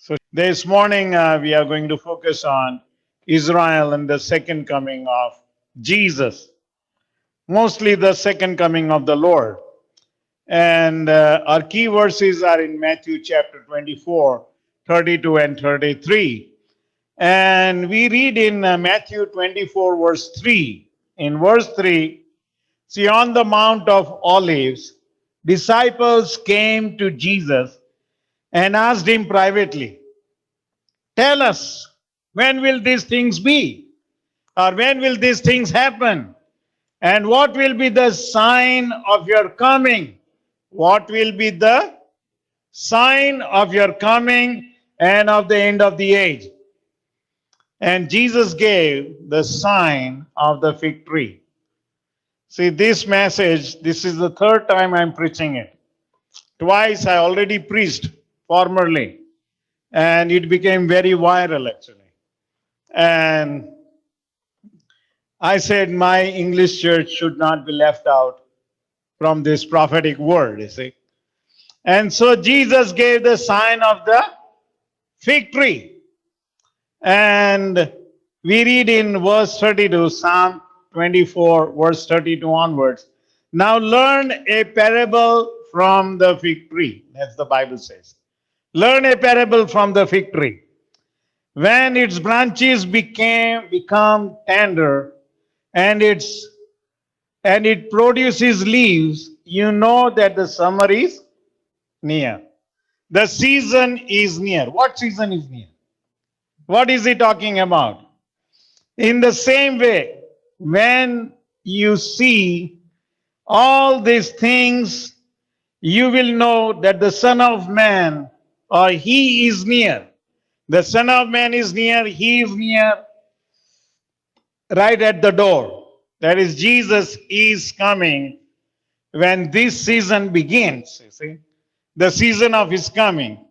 So this morning we are going to focus on Israel and the second coming of Jesus, mostly the second coming of the Lord. And our key verses are in Matthew chapter 24, 32 and 33. And we read in Matthew 24, verse 3. In verse 3, see, on the Mount of Olives, disciples came to Jesus and asked him privately, tell us, when will these things be? Or when will these things happen? And what will be the sign of your coming? What will be the sign of your coming and of the end of the age? And Jesus gave the sign of the fig tree. See, this message, this is the third time I'm preaching it. Twice I already preached formerly, and it became very viral actually. And I said my English church should not be left out from this prophetic word, you see. And so Jesus gave the sign of the fig tree. And we read in verse 32, Psalm 24, verse 32 onwards. Now learn a parable from the fig tree. That's the Bible says. Learn a parable from the fig tree. When its branches become tender and it produces leaves, you know that the summer is near. The season is near. What season is near? What is he talking about? In the same way, when you see all these things, you will know that the Son of Man, or he is near. The Son of Man is near, he is near, right at the door. That is, Jesus is coming when this season begins, you see, the season of his coming.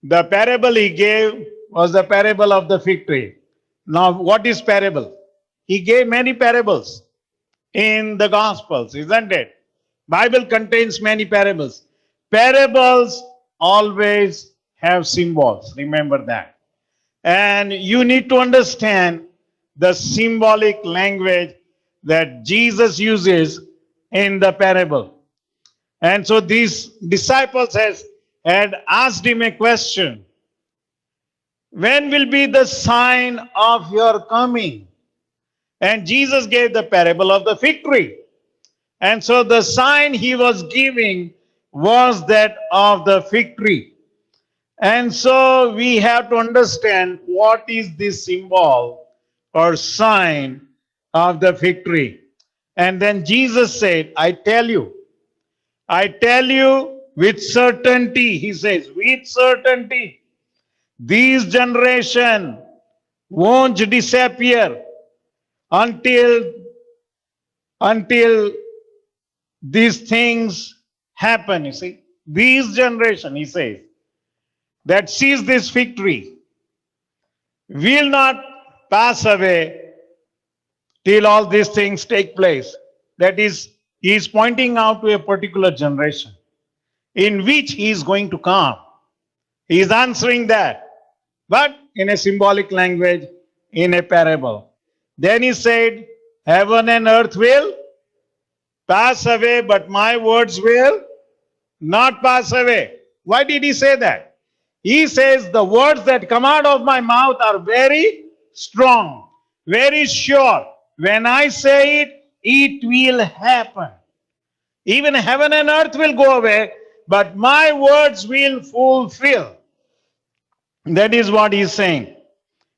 The parable he gave was the parable of the fig tree. Now, what is parable? He gave many parables in the Gospels, isn't it? Bible contains many parables. Parables always have symbols. Remember that. And you need to understand the symbolic language that Jesus uses in the parable. And so these disciples had asked him a question. When will be the sign of your coming? And Jesus gave the parable of the fig tree. And so the sign he was giving was that of the fig tree. And so we have to understand what is this symbol or sign of the fig tree. And then Jesus said, I tell you with certainty, he says, with certainty, this generation won't disappear until these things happen, you see. This generation, he says, that sees this fig tree will not pass away till all these things take place. That is, he is pointing out to a particular generation in which he is going to come. He is answering that, but in a symbolic language, in a parable. Then he said, heaven and earth will pass away, but my words will not pass away. Why did he say that? He says the words that come out of my mouth are very strong, very sure. When I say it, it will happen. Even heaven and earth will go away, but my words will fulfill. That is what he's saying.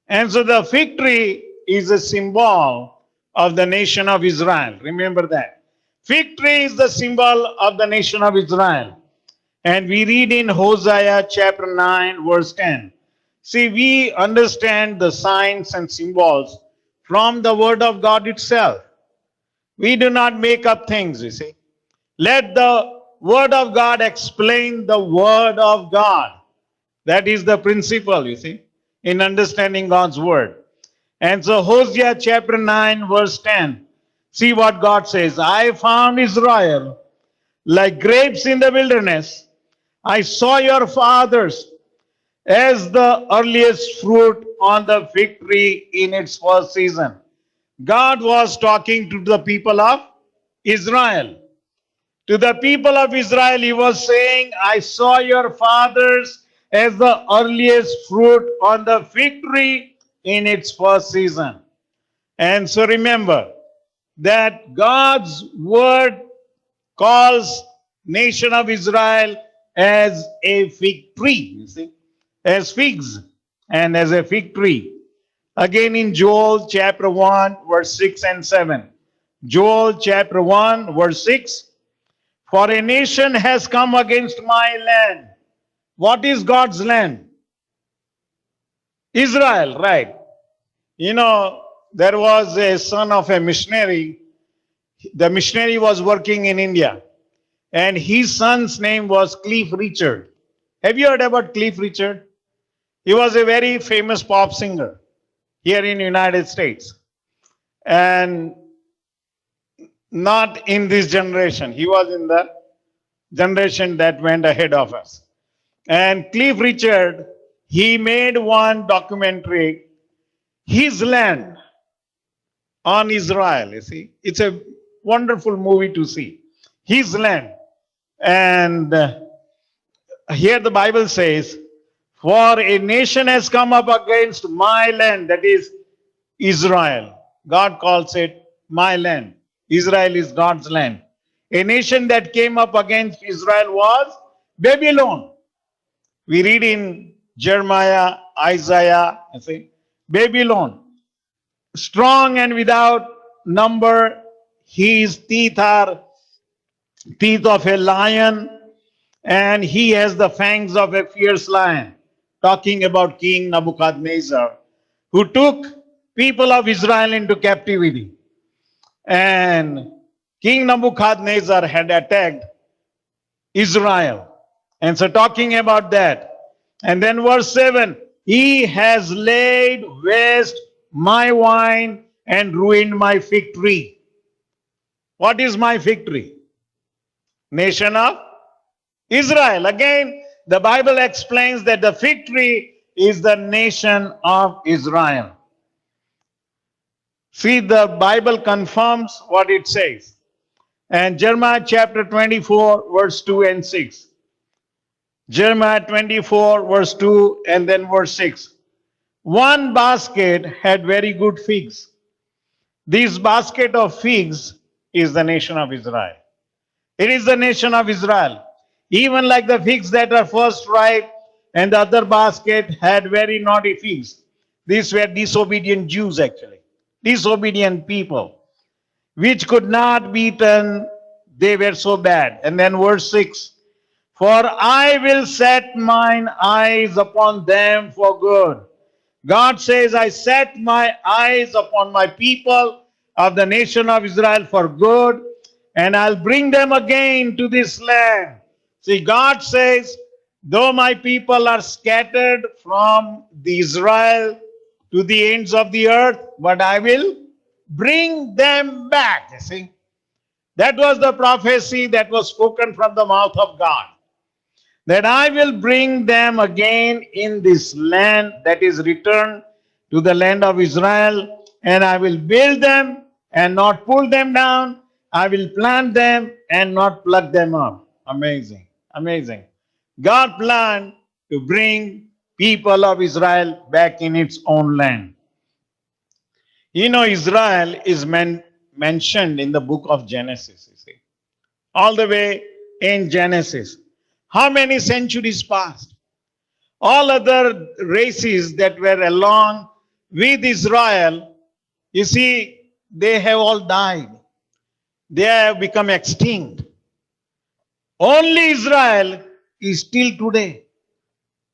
And so the fig tree is a symbol of the nation of Israel. Remember that. Fig tree is the symbol of the nation of Israel. And we read in Hosea chapter 9, verse 10. See, we understand the signs and symbols from the word of God itself. We do not make up things, you see. Let the word of God explain the word of God. That is the principle, you see, in understanding God's word. And so Hosea chapter 9, verse 10. See what God says. I found Israel like grapes in the wilderness. I saw your fathers as the earliest fruit on the fig tree in its first season. God was talking to the people of Israel. To the people of Israel, he was saying, I saw your fathers as the earliest fruit on the fig tree in its first season. And so remember that God's word calls nation of Israel as a fig tree, you see, as figs and as a fig tree. Again in Joel chapter 1, verse 6 and 7. Joel chapter 1, verse 6. For a nation has come against my land. What is God's land? Israel, right. You know, there was a son of a missionary. The missionary was working in India. And his son's name was Cliff Richard. Have you heard about Cliff Richard? He was a very famous pop singer here in the United States. And not in this generation. He was in the generation that went ahead of us. And Cliff Richard, he made one documentary, His Land, on Israel, you see. It's a wonderful movie to see. His Land. And here the Bible says, for a nation has come up against my land, that is Israel. God calls it my land. Israel is God's land. A nation that came up against Israel was Babylon. We read in Jeremiah, Isaiah, you see, Babylon. Strong and without number, his teeth are teeth of a lion, and he has the fangs of a fierce lion. Talking about King Nebuchadnezzar, who took people of Israel into captivity. And King Nebuchadnezzar had attacked Israel. And so talking about that. And then verse 7, he has laid waste my wine and ruined my fig tree. What is my fig tree? Nation of Israel. Again, the Bible explains that the fig tree is the nation of Israel. See, the Bible confirms what it says. And Jeremiah chapter 24, verse 2 and 6. Jeremiah 24, verse 2 and then verse 6. One basket had very good figs. This basket of figs is the nation of Israel. It is the nation of Israel. Even like the figs that are first ripe, and the other basket had very naughty figs. These were disobedient Jews actually. Disobedient people, which could not be eaten, they were so bad. And then verse 6, for I will set mine eyes upon them for good. God says, I set my eyes upon my people of the nation of Israel for good, and I'll bring them again to this land. See, God says, though my people are scattered from the Israel to the ends of the earth, but I will bring them back. You see, that was the prophecy that was spoken from the mouth of God. That I will bring them again in this land that is returned to the land of Israel, and I will build them and not pull them down. I will plant them and not pluck them up. Amazing. Amazing. God planned to bring people of Israel back in its own land. You know, Israel is mentioned in the book of Genesis, you see. All the way in Genesis. How many centuries passed? All other races that were along with Israel, you see, they have all died. They have become extinct. Only Israel is still today,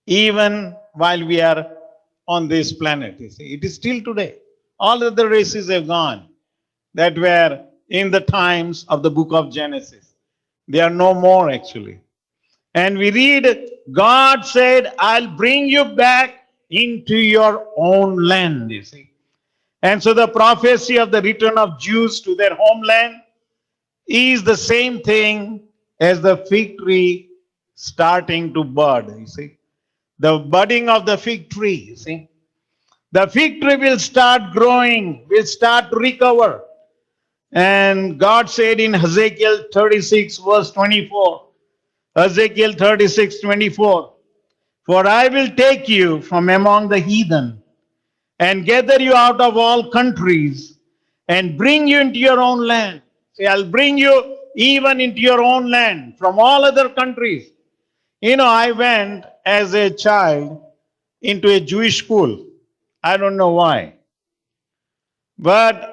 even while we are on this planet. You see, it is still today. All other races have gone that were in the times of the book of Genesis. They are no more actually. And we read, God said, I'll bring you back into your own land, you see. And so the prophecy of the return of Jews to their homeland is the same thing as the fig tree starting to bud, you see. The budding of the fig tree, you see. The fig tree will start growing, will start to recover. And God said in Ezekiel 36 verse 24, Ezekiel 36:24, for I will take you from among the heathen and gather you out of all countries and bring you into your own land. See, I'll bring you even into your own land from all other countries. You know, I went as a child into a Jewish school. I don't know why. But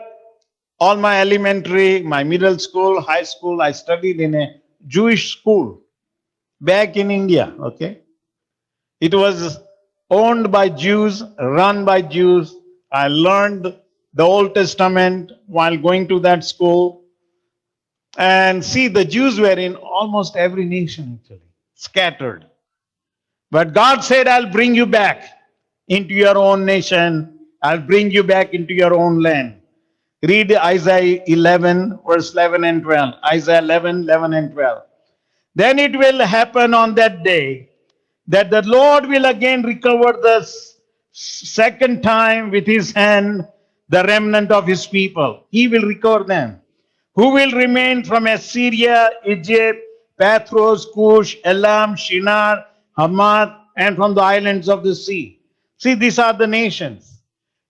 all my elementary, my middle school, high school, I studied in a Jewish school back in India, okay? It was owned by Jews, run by Jews. I learned the Old Testament while going to that school. And see, the Jews were in almost every nation actually, scattered. But God said, I'll bring you back into your own nation. I'll bring you back into your own land. Read Isaiah 11, verse 11 and 12. Isaiah 11, 11 and 12. Then it will happen on that day that the Lord will again recover the second time with his hand the remnant of his people. He will recover them. Who will remain from Assyria, Egypt, Pathros, Cush, Elam, Shinar, Hamath, and from the islands of the sea. See, these are the nations.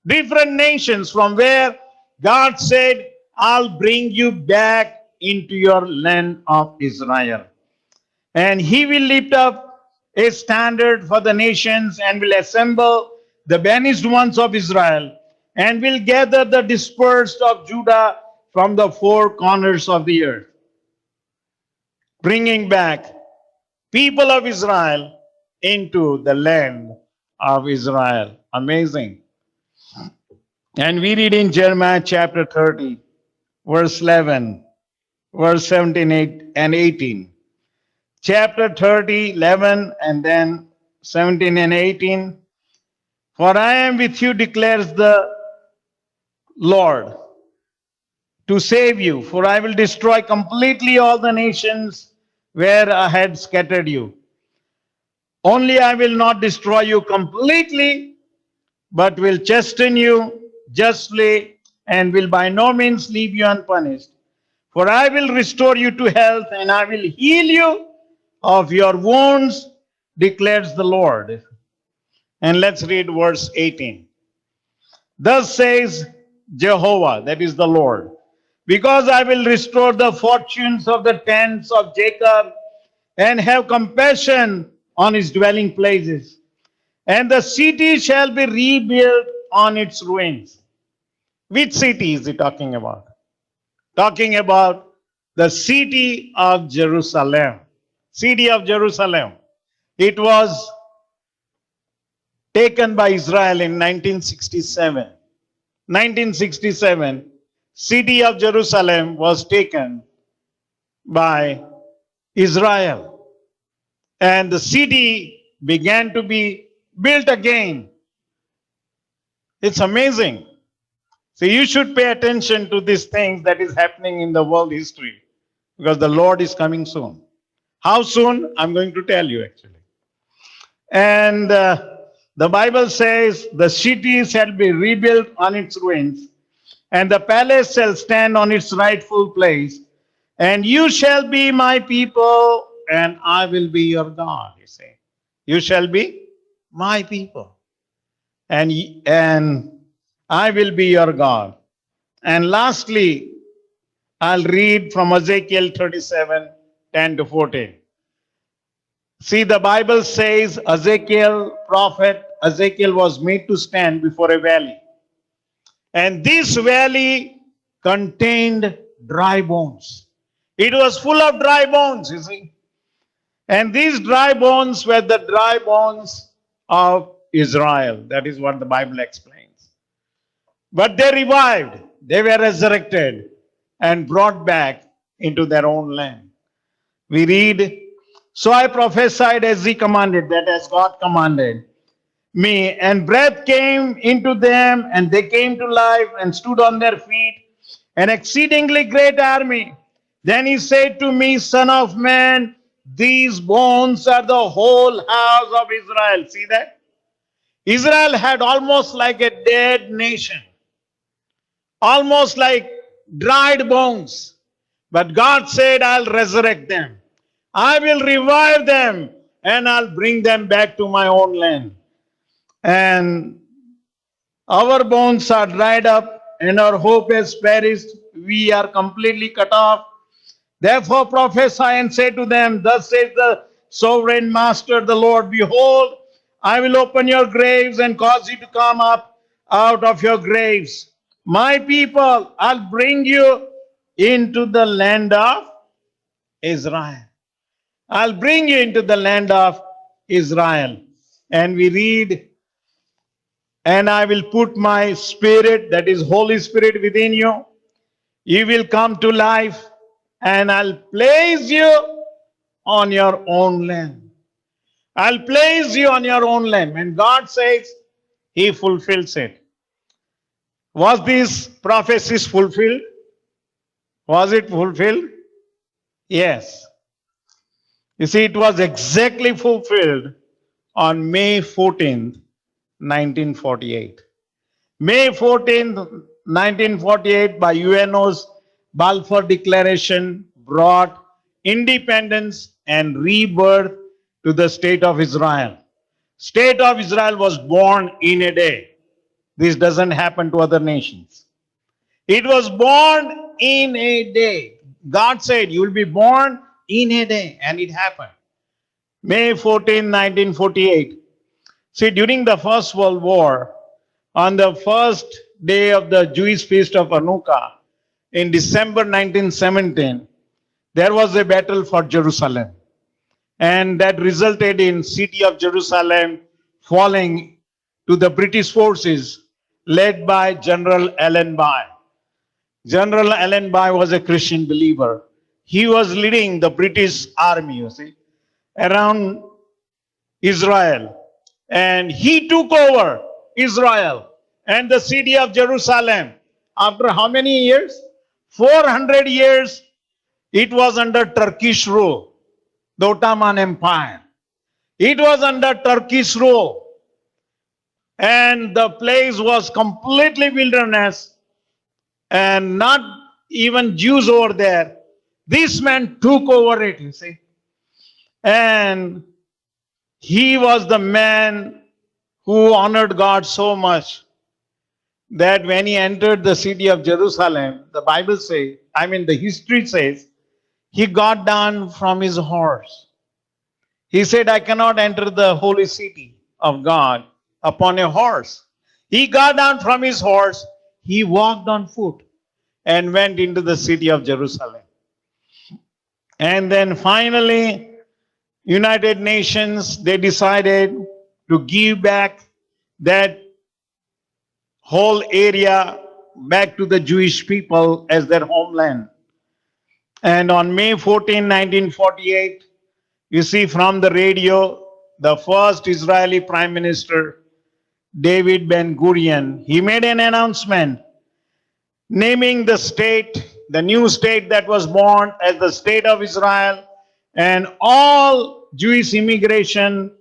Different nations from where God said, I'll bring you back into your land of Israel. And he will lift up a standard for the nations and will assemble the banished ones of Israel and will gather the dispersed of Judah from the four corners of the earth, bringing back people of Israel into the land of Israel. Amazing. And we read in Jeremiah chapter 30, verse 11, verse 17 and 18. Chapter 30, 11, and then 17 and 18. For I am with you, declares the Lord, to save you. For I will destroy completely all the nations where I had scattered you. Only I will not destroy you completely, but will chasten you justly and will by no means leave you unpunished. For I will restore you to health and I will heal you of your wounds, declares the Lord. And let's read verse 18. Thus says Jehovah, that is the Lord, because I will restore the fortunes of the tents of Jacob and have compassion on his dwelling places, and the city shall be rebuilt on its ruins. Which city is he talking about? Talking about the city of Jerusalem. City of Jerusalem. It was taken by Israel in 1967. 1967, city of Jerusalem was taken by Israel. And the city began to be built again. It's amazing. So you should pay attention to these things that is happening in the world history, because the Lord is coming soon. How soon? I'm going to tell you actually. And the Bible says the city shall be rebuilt on its ruins, and the palace shall stand on its rightful place. And you shall be my people, and I will be your God, you say. You shall be my people, and I will be your God. And lastly, I'll read from Ezekiel 37, 10 to 14. See, the Bible says prophet Ezekiel was made to stand before a valley. And this valley contained dry bones. It was full of dry bones, you see. And these dry bones were the dry bones of Israel. That is what the Bible explains. But they revived. They were resurrected and brought back into their own land. We read, so I prophesied as he commanded, that as God commanded me, and breath came into them, and they came to life and stood on their feet, an exceedingly great army. Then he said to me, Son of man, these bones are the whole house of Israel. See that? Israel had almost like a dead nation, almost like dried bones. But God said, I'll resurrect them. I will revive them and I'll bring them back to my own land. And our bones are dried up and our hope has perished. We are completely cut off. Therefore prophesy and say to them, thus says the sovereign master, the Lord, behold, I will open your graves and cause you to come up out of your graves. My people, I'll bring you into the land of Israel. I'll bring you into the land of Israel. And we read, and I will put my spirit, that is Holy Spirit, within you. You will come to life, and I'll place you on your own land. I'll place you on your own land. When God says, He fulfills it. Was these prophecies fulfilled? Was it fulfilled? Yes. You see, it was exactly fulfilled on May 14th, 1948. May 14th, 1948, by UNO's Balfour Declaration, brought independence and rebirth to the state of Israel. State of Israel was born in a day. This doesn't happen to other nations. It was born in a day. God said, you will be born in a day, and it happened. May 14, 1948. See, during the First World War, on the first day of the Jewish feast of Hanukkah, in December 1917, there was a battle for Jerusalem. And that resulted in city of Jerusalem falling to the British forces led by General Allenby. General Allenby was a Christian believer. He was leading the British army, you see, around Israel. And he took over Israel and the city of Jerusalem. After how many years? 400 years, it was under Turkish rule, the Ottoman Empire. It was under Turkish rule. And the place was completely wilderness and not even Jews over there. This man took over it, you see. And he was the man who honored God so much that when he entered the city of Jerusalem, the Bible says, the history says, he got down from his horse. He said, I cannot enter the holy city of God upon a horse. He got down from his horse, he walked on foot and went into the city of Jerusalem. And then finally, United Nations, they decided to give back that whole area back to the Jewish people as their homeland. And on May 14, 1948, you see from the radio, the first Israeli Prime Minister, David Ben-Gurion, he made an announcement naming the state, the new state that was born as the State of Israel, and all Jewish immigration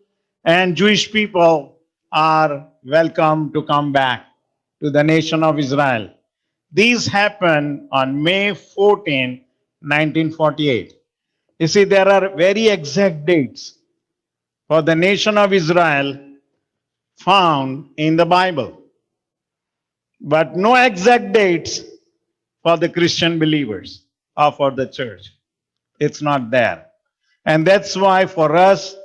and Jewish people are welcome to come back to the nation of Israel. These happened on May 14, 1948. You see, there are very exact dates for the nation of Israel found in the Bible, but no exact dates for the Christian believers or for the church. It's not there. And that's why for us,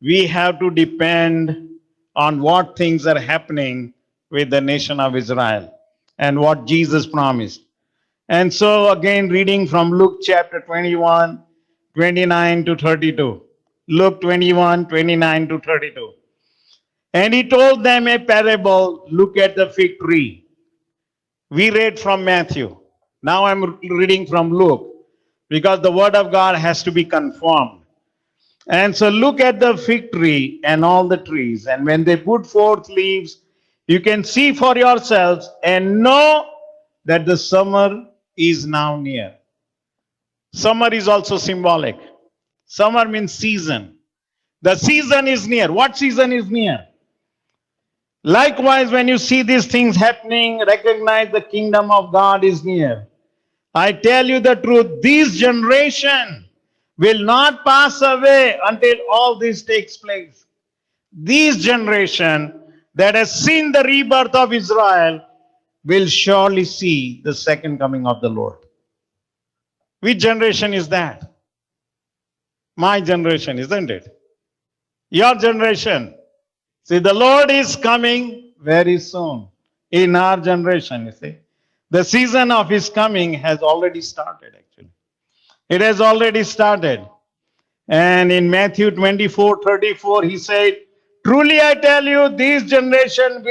we have to depend on what things are happening with the nation of Israel and what Jesus promised. And so again, reading from Luke chapter 21, 29 to 32. Luke 21, 29 to 32. And he told them a parable, look at the fig tree. We read from Matthew. Now I'm reading from Luke because the word of God has to be confirmed. And so look at the fig tree and all the trees. And when they put forth leaves, you can see for yourselves and know that the summer is now near. Summer is also symbolic. Summer means season. The season is near. What season is near? Likewise, when you see these things happening, recognize the kingdom of God is near. I tell you the truth, this generation will not pass away until all this takes place. This generation that has seen the rebirth of Israel will surely see the second coming of the Lord. Which generation is that? My generation, isn't it? Your generation. See, the Lord is coming very soon in our generation, you see. The season of His coming has already started, actually. It has already started. And in Matthew 24:34, He said, truly I tell you, this generation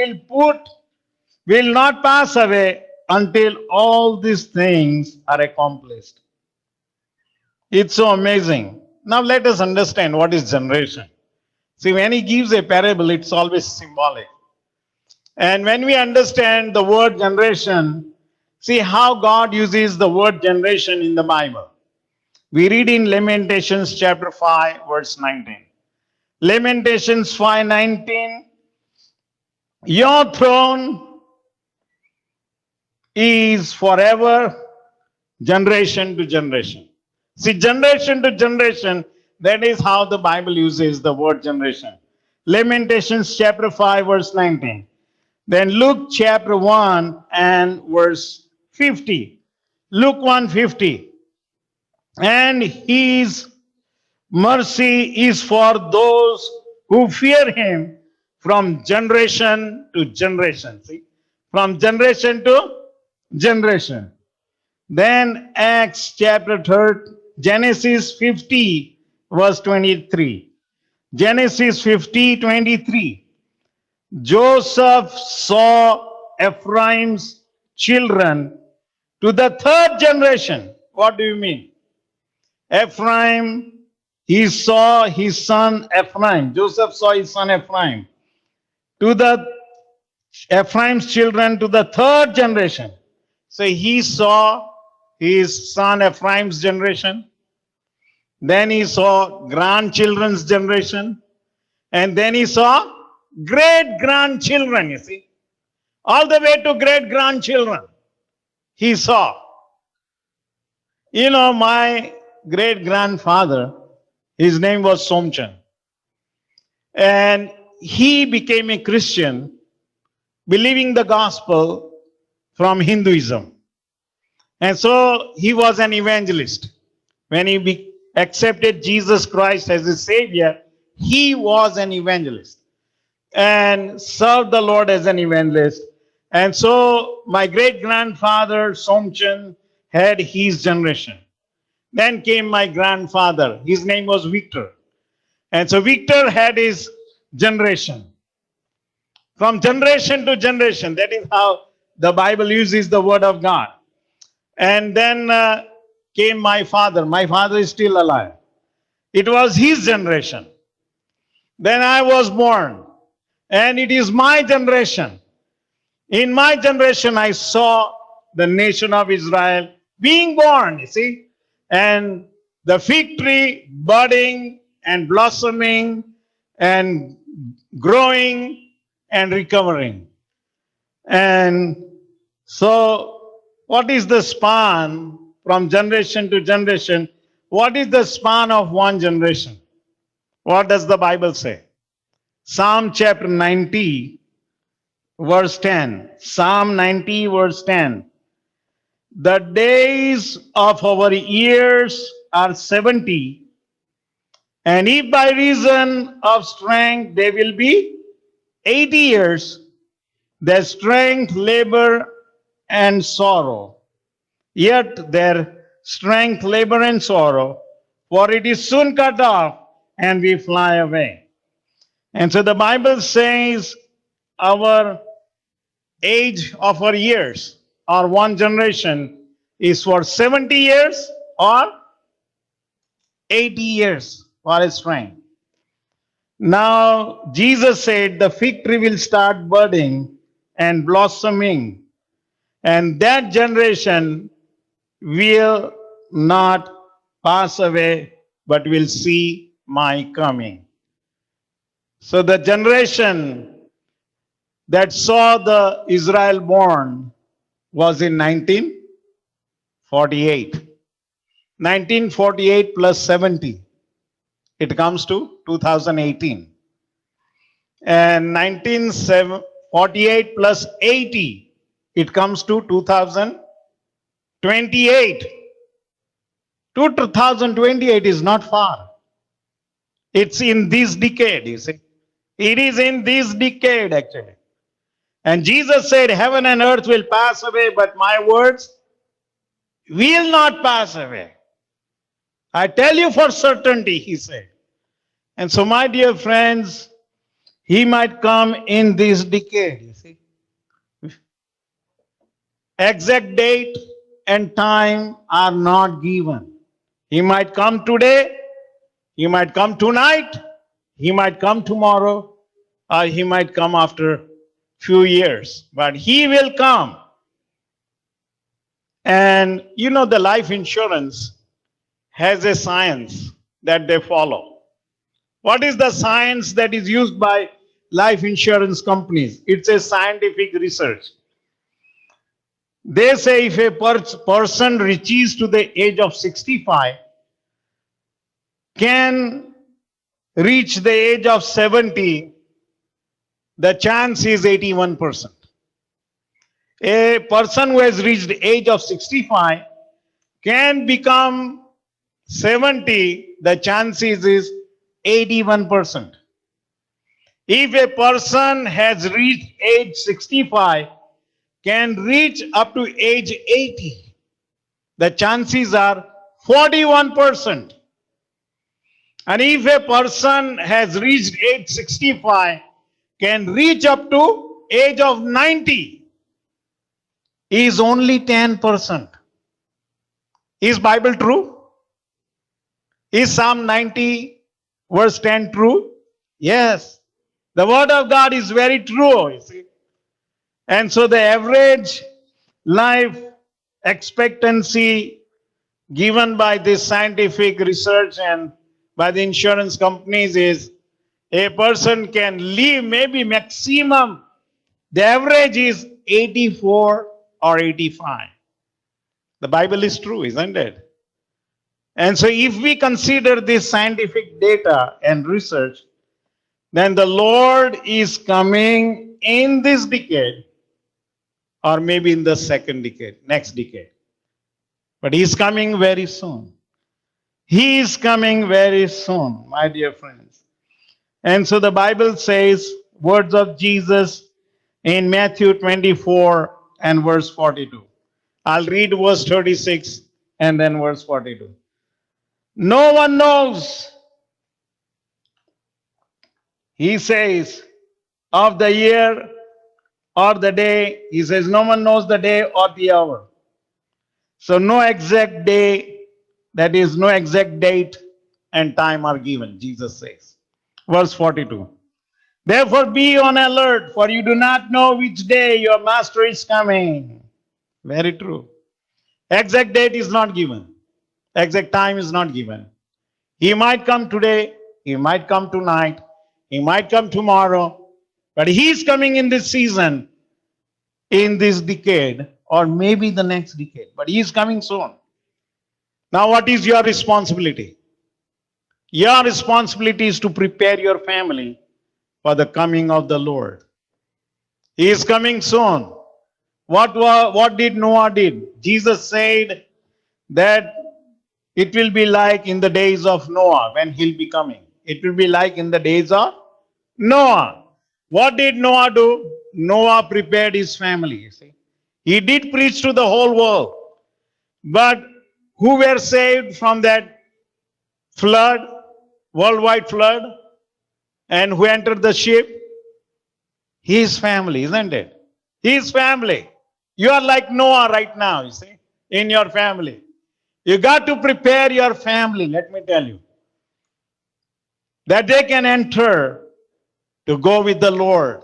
will not pass away until all these things are accomplished. It's so amazing. Now let us understand what is generation. See, when He gives a parable, it's always symbolic. And when we understand the word generation, see how God uses the word generation in the Bible. We read in Lamentations chapter 5, verse 19. Lamentations 5:19. Your throne is forever, generation to generation. See, generation to generation, that is how the Bible uses the word generation. Lamentations chapter 5, verse 19. Then Luke chapter 1 and verse 50. Luke 1:50. And His mercy is for those who fear Him from generation to generation. See, from generation to generation. Then Acts chapter 3, Genesis 50, verse 23. Genesis 50:23. Joseph saw Ephraim's children to the third generation. What do you mean? Ephraim, he saw his son Ephraim. Joseph saw his son Ephraim. To the Ephraim's children to the third generation. So he saw his son Ephraim's generation. Then he saw grandchildren's generation. And then he saw great-grandchildren, you see. All the way to great-grandchildren. He saw. You know, my great-grandfather, his name was Somchan. And he became a Christian, believing the gospel from Hinduism. And so he was an evangelist. When he accepted Jesus Christ as his Savior, he was an evangelist and served the Lord as an evangelist. And so my great-grandfather, Somchan, had his generation. Then came my grandfather. His name was Victor. And so Victor had his generation. From generation to generation, that is how the Bible uses the word of God. And then came my father. My father is still alive. It was his generation. Then I was born. And it is my generation. In my generation, I saw the nation of Israel being born, you see. And the fig tree budding and blossoming and growing and recovering. And so, what is the span from generation to generation? What is the span of one generation? What does the Bible say? Psalm chapter 90, verse 10. Psalm 90, verse 10. The days of our years are 70, and if by reason of strength they will be 80 years, their strength, labor, and sorrow. Yet their strength, labor, and sorrow, for it is soon cut off, and we fly away. And so the Bible says our age of our years, or one generation, is for 70 years or 80 years for his strength. Now, Jesus said the fig tree will start budding and blossoming, and that generation will not pass away but will see my coming. So the generation that saw the Israel born was in 1948. 1948 plus 70, it comes to 2018. And 1948 plus 80, it comes to 2028. 2028 is not far. It's in this decade, you see. It is in this decade, actually. And Jesus said, heaven and earth will pass away, but my words will not pass away. I tell you for certainty, he said. And so, my dear friends, he might come in this decade, you see. Exact date and time are not given. He might come today, he might come tonight, he might come tomorrow, or he might come after few years. But he will come. And you know, the life insurance has a science that they follow. What is the science that is used by life insurance companies? It's a scientific research. They say if a person reaches to the age of 65, can reach the age of 70, the chance is 81%. A person who has reached the age of 65 can become 70, the chances is 81%. If a person has reached age 65, can reach up to age 80, the chances are 41%. And if a person has reached age 65, can reach up to age of 90, is only 10%. Is Bible true? Is Psalm 90 verse 10 true? Yes. The word of God is very true, you see. And so the average life expectancy given by this scientific research and by the insurance companies is a person can live maybe maximum, the average is 84 or 85. The Bible is true, isn't it? And so if we consider this scientific data and research, then the Lord is coming in this decade or maybe in the second decade, next decade. But He is coming very soon. He is coming very soon, my dear friends. And so the Bible says, words of Jesus in Matthew 24 and verse 42. I'll read verse 36 and then verse 42. No one knows, he says, of the year or the day. He says no one knows the day or the hour. So no exact day, that is no exact date and time are given, Jesus says. Verse 42. Therefore be on alert, for you do not know which day your master is coming. Very true. Exact date is not given. Exact time is not given. He might come today, he might come tonight, he might come tomorrow, but he is coming in this season, in this decade, or maybe the next decade, but he is coming soon. Now what is your responsibility? Your responsibility is to prepare your family for the coming of the Lord. He is coming soon. What did Noah did? Jesus said that it will be like in the days of Noah when he'll be coming. It will be like in the days of Noah. What did Noah do? Noah prepared his family, you see. He did preach to the whole world. But who were saved from that flood, worldwide flood? And who entered the ship? His family, isn't it? His family. You are like Noah right now, you see, in your family. You got to prepare your family, let me tell you, that they can enter to go with the Lord.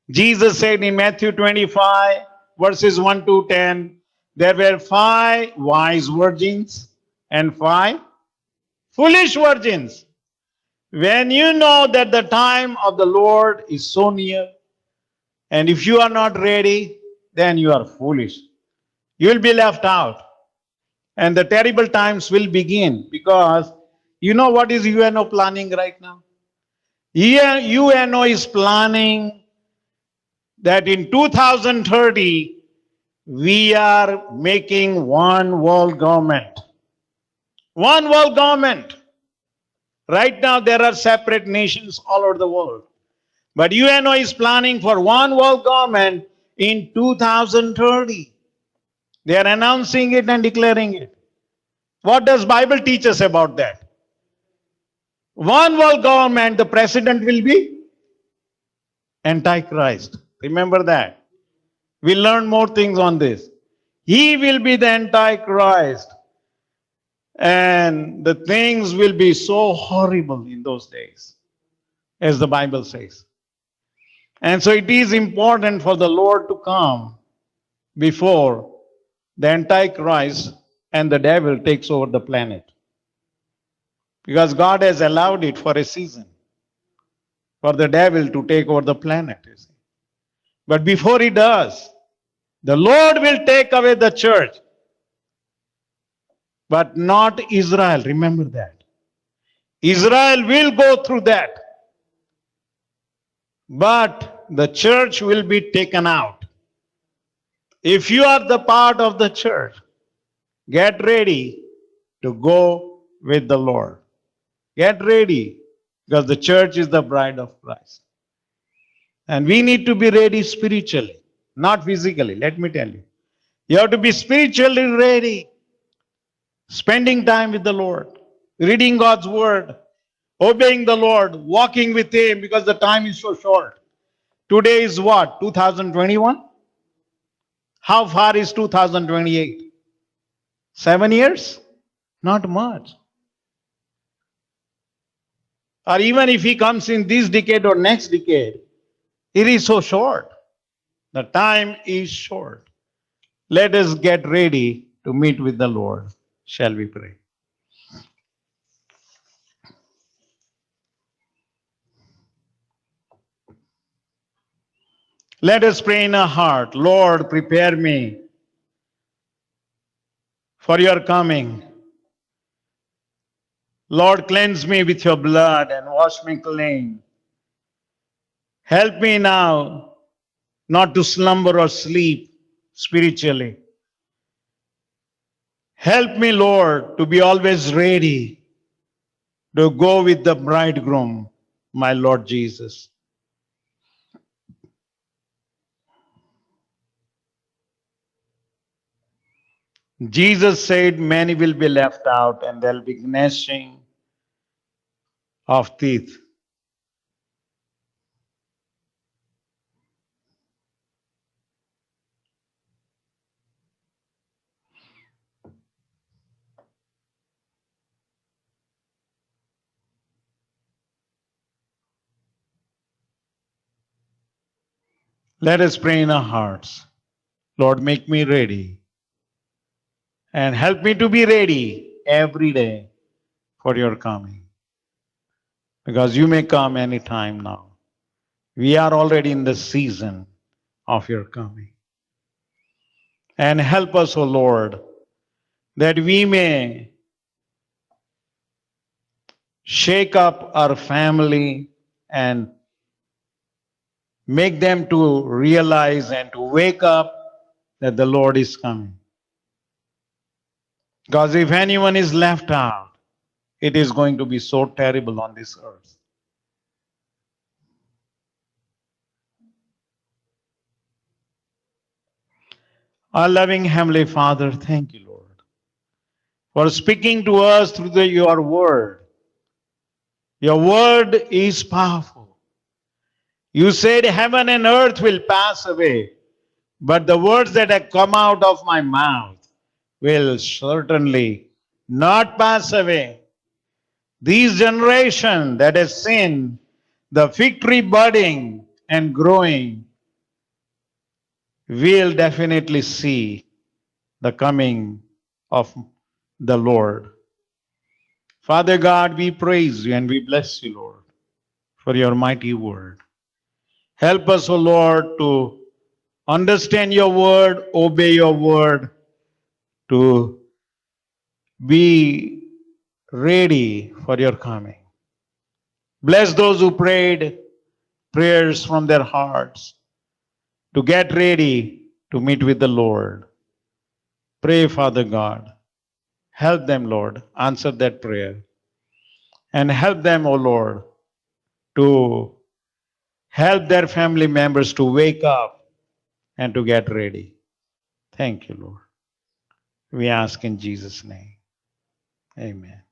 Jesus said in Matthew 25, verses 1 to 10, there were 5 wise virgins and 5 Foolish virgins. When you know that the time of the Lord is so near, and if you are not ready, then you are foolish. You will be left out. And the terrible times will begin because you know what is UNO planning right now? UNO is planning that in 2030 we are making one world government. One world government. Right now there are separate nations all over the world. But UNO is planning for one world government in 2030. They are announcing it and declaring it. What does Bible teach us about that? One world government, the president will be Antichrist. Remember that. We'll learn more things on this. He will be the Antichrist. And the things will be so horrible in those days, as the Bible says. And so it is important for the Lord to come before the Antichrist and the devil takes over the planet. Because God has allowed it for a season, for the devil to take over the planet. You see. But before he does, the Lord will take away the church, but not Israel. Remember that. Israel will go through that, but the church will be taken out. If you are the part of the church, get ready to go with the Lord. Get ready, because the church is the bride of Christ. And we need to be ready spiritually, not physically, let me tell you. You have to be spiritually ready, spending time with the Lord, reading God's word, obeying the Lord, walking with Him, because the time is so short. Today is what? 2021? How far is 2028? 7 years? Not much. Or even if He comes in this decade or next decade, it is so short. The time is short. Let us get ready to meet with the Lord. Shall we pray? Let us pray in our heart. Lord, prepare me for your coming. Lord, cleanse me with your blood and wash me clean. Help me now not to slumber or sleep spiritually. Help me, Lord, to be always ready to go with the bridegroom, my Lord Jesus. Jesus said many will be left out and there'll be gnashing of teeth. Let us pray in our hearts. Lord, make me ready and help me to be ready every day for your coming. Because you may come anytime now. We are already in the season of your coming. And help us, O Lord, that we may shake up our family and make them to realize and to wake up that the Lord is coming. Because if anyone is left out, it is going to be so terrible on this earth. Our loving Heavenly Father, thank you, Lord, for speaking to us through your word. Your word is powerful. You said heaven and earth will pass away, but the words that have come out of my mouth will certainly not pass away. This generation that has seen the fig tree budding and growing will definitely see the coming of the Lord. Father God, we praise you and we bless you, Lord, for your mighty word. Help us, O Lord, to understand your word, obey your word, to be ready for your coming. Bless those who prayed prayers from their hearts to get ready to meet with the Lord. Pray, Father God. Help them, Lord. Answer that prayer. And help them, O Lord, to help their family members to wake up and to get ready. Thank you, Lord. We ask in Jesus' name. Amen.